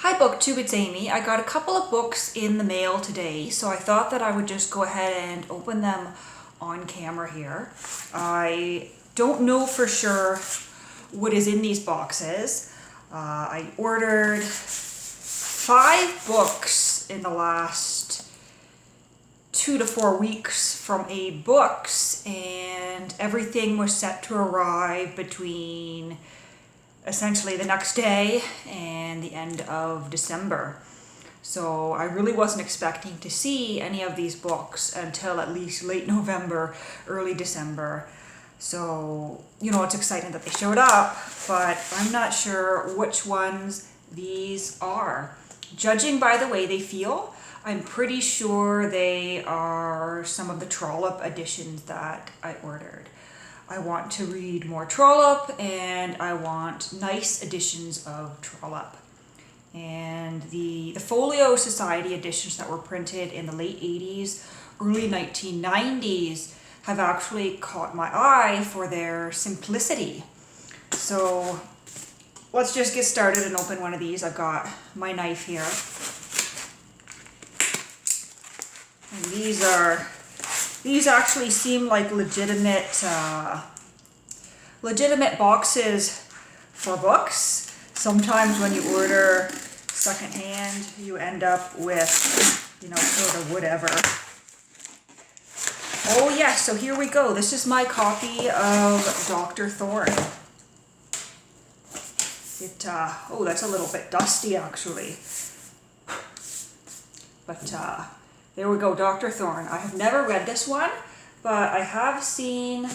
Hi BookTube, it's Amy. I got a couple of books in the mail today, so I thought that I would just go ahead and open them on camera here. I don't know for sure what is in these boxes. I ordered 5 books in the last 2 to 4 weeks from A Books, and everything was set to arrive between essentially the next day and the end of December. So I really wasn't expecting to see any of these books until at least late November, early December. So, it's exciting that they showed up, but I'm not sure which ones these are. Judging by the way they feel, I'm pretty sure they are some of the Trollope editions that I ordered. I want to read more Trollope, and I want nice editions of Trollope. And the Folio Society editions that were printed in the late 80s, early 1990s have actually caught my eye for their simplicity. So let's just get started and open one of these. I've got my knife here. And these actually seem like legitimate boxes for books. Sometimes when you order secondhand, you end up with, sort of whatever. Oh yes, so here we go. This is my copy of Dr. Thorne. That's a little bit dusty actually. But there we go, Dr. Thorne. I have never read this one, but I have seen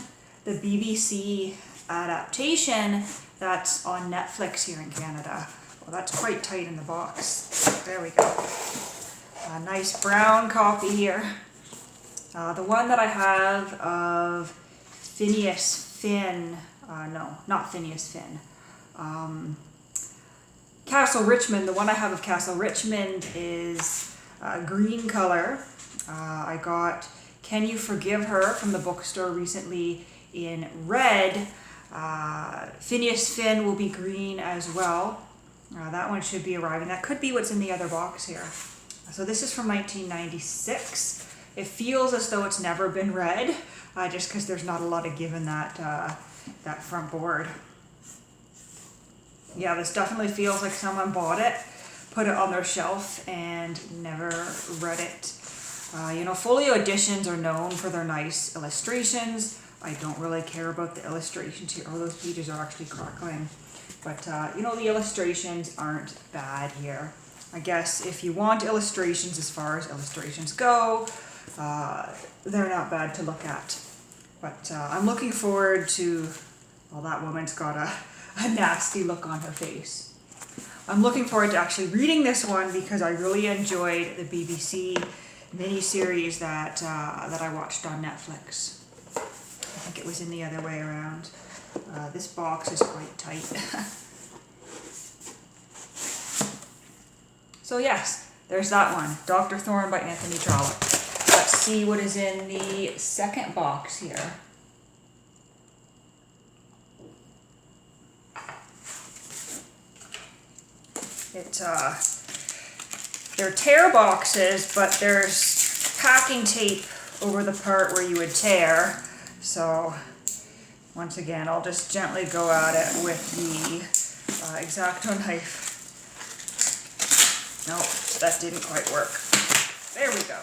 the BBC adaptation that's on Netflix here in Canada. Well, that's quite tight in the box. There we go. A nice brown copy here. The one that I have of Phineas Finn, no, not Phineas Finn. Castle Richmond, the one I have of Castle Richmond is green color. I got Can You Forgive Her from the bookstore recently in red. Phineas Finn will be green as well. That one should be arriving. That could be what's in the other box here. So this is from 1996. It feels as though it's never been read, just because there's not a lot of give in that front board. Yeah, this definitely feels like someone bought it, put it on their shelf, and never read it. Folio editions are known for their nice illustrations. I don't really care about the illustrations here. Oh, those pages are actually crackling. But, the illustrations aren't bad here. I guess if you want illustrations as far as illustrations go, they're not bad to look at. But I'm looking forward to, well, that woman's got a nasty look on her face. I'm looking forward to actually reading this one because I really enjoyed the BBC miniseries that I watched on Netflix. I think it was in the other way around. This box is quite tight. So yes, there's that one, Dr. Thorne by Anthony Trollope. Let's see what is in the second box here. They're tear boxes, but there's packing tape over the part where you would tear. So once again, I'll just gently go at it with the X-Acto knife. Nope, that didn't quite work. There we go.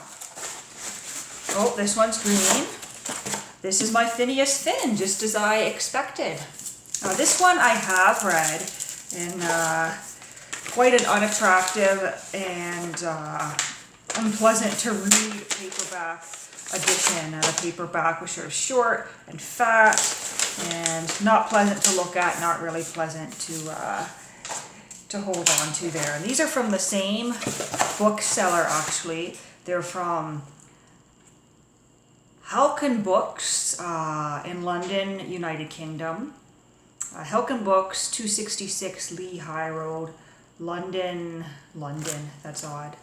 Oh, this one's green. This is my Phineas Finn, just as I expected. This one I have read in quite an unattractive and unpleasant to read paperback edition. The paperback was sort of short and fat and not pleasant to look at, not really pleasant to hold on to there. And these are from the same bookseller actually. They're from Halkin Books in London, United Kingdom. Halkin Books, 266 Lee High Road, London, that's odd.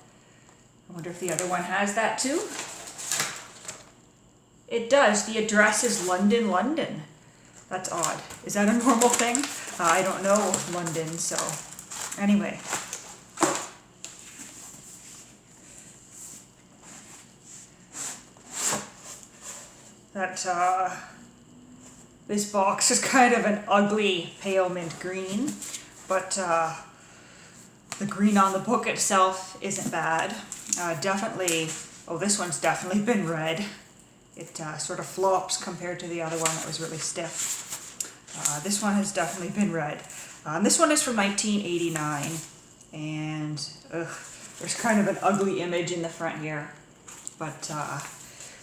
I wonder if the other one has that too? It does, the address is London. That's odd. Is that a normal thing? I don't know London, so anyway. that this box is kind of an ugly pale mint green, but the green on the book itself isn't bad. Definitely, oh, this one's definitely been read. It sort of flops compared to the other one that was really stiff. This one has definitely been read. This one is from 1989, and there's kind of an ugly image in the front here. But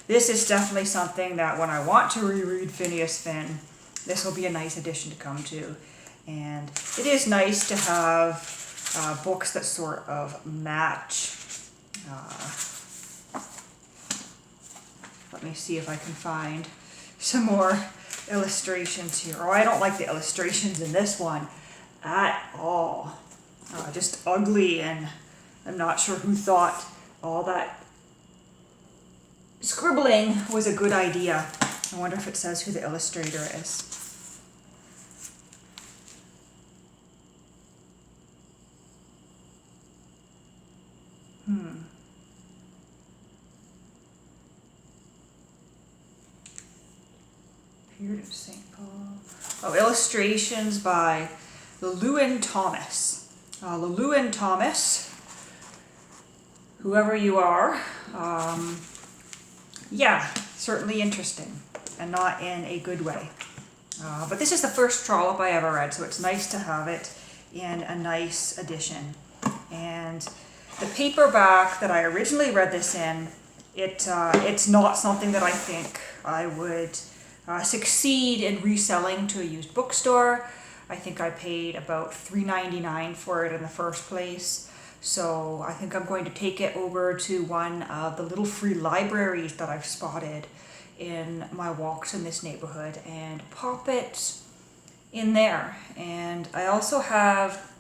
this is definitely something that when I want to reread Phineas Finn, this will be a nice addition to come to. And it is nice to have books that sort of match. Let me see if I can find some more illustrations here. Oh, I don't like the illustrations in this one at all. Just ugly, and I'm not sure who thought all that scribbling was a good idea. I wonder if it says who the illustrator is. Appeared of St. Paul. Oh, illustrations by Llewellyn Thomas. Llewellyn Thomas, whoever you are, yeah, certainly interesting, and not in a good way. But this is the first Trollope I ever read, so it's nice to have it in a nice edition. And the paperback that I originally read this in, it's not something that I think I would succeed in reselling to a used bookstore. I think I paid about $3.99 for it in the first place. So I think I'm going to take it over to one of the little free libraries that I've spotted in my walks in this neighborhood and pop it in there. And I also have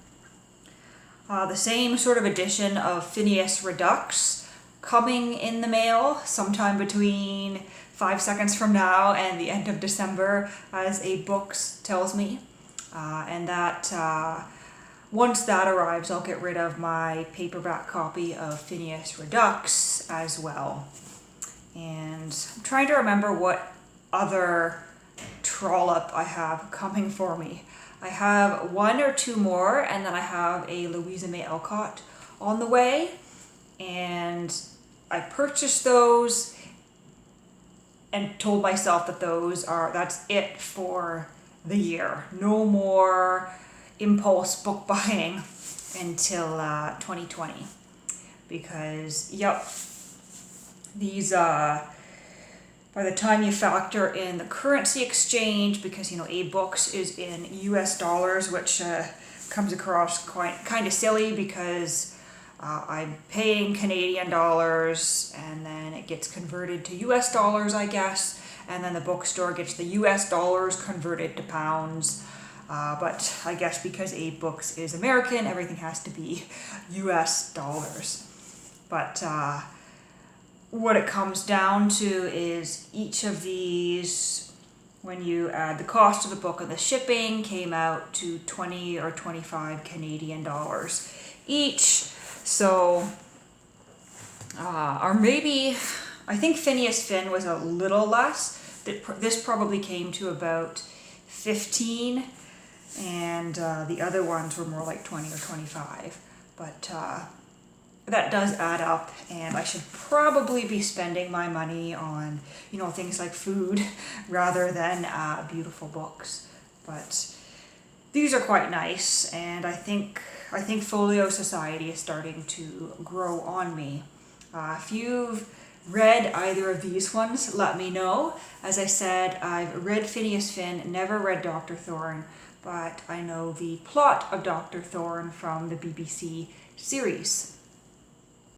the same sort of edition of Phineas Redux coming in the mail sometime between 5 seconds from now and the end of December, as a Books tells me. And that once that arrives, I'll get rid of my paperback copy of Phineas Redux as well. And I'm trying to remember what other Trollope I have coming for me. I have one or two more, and then I have a Louisa May Alcott on the way. And I purchased those and told myself that that's it for the year. No more impulse book buying until 2020. Because, yep, these, by the time you factor in the currency exchange, because, you know, A-Books is in US dollars, which comes across kind of silly because I'm paying Canadian dollars, and then it gets converted to US dollars, I guess, and then the bookstore gets the US dollars converted to pounds. But I guess because A-Books is American, everything has to be US dollars. But what it comes down to is each of these, when you add the cost of the book and the shipping, came out to 20 or 25 Canadian dollars each. So, or maybe, I think Phineas Finn was a little less. This probably came to about 15, and the other ones were more like 20 or 25. But that does add up, and I should probably be spending my money on, you know, things like food rather than beautiful books. But these are quite nice, and I think Folio Society is starting to grow on me. If you've read either of these ones, let me know. As I said, I've read Phineas Finn, never read Dr. Thorne, but I know the plot of Dr. Thorne from the BBC series.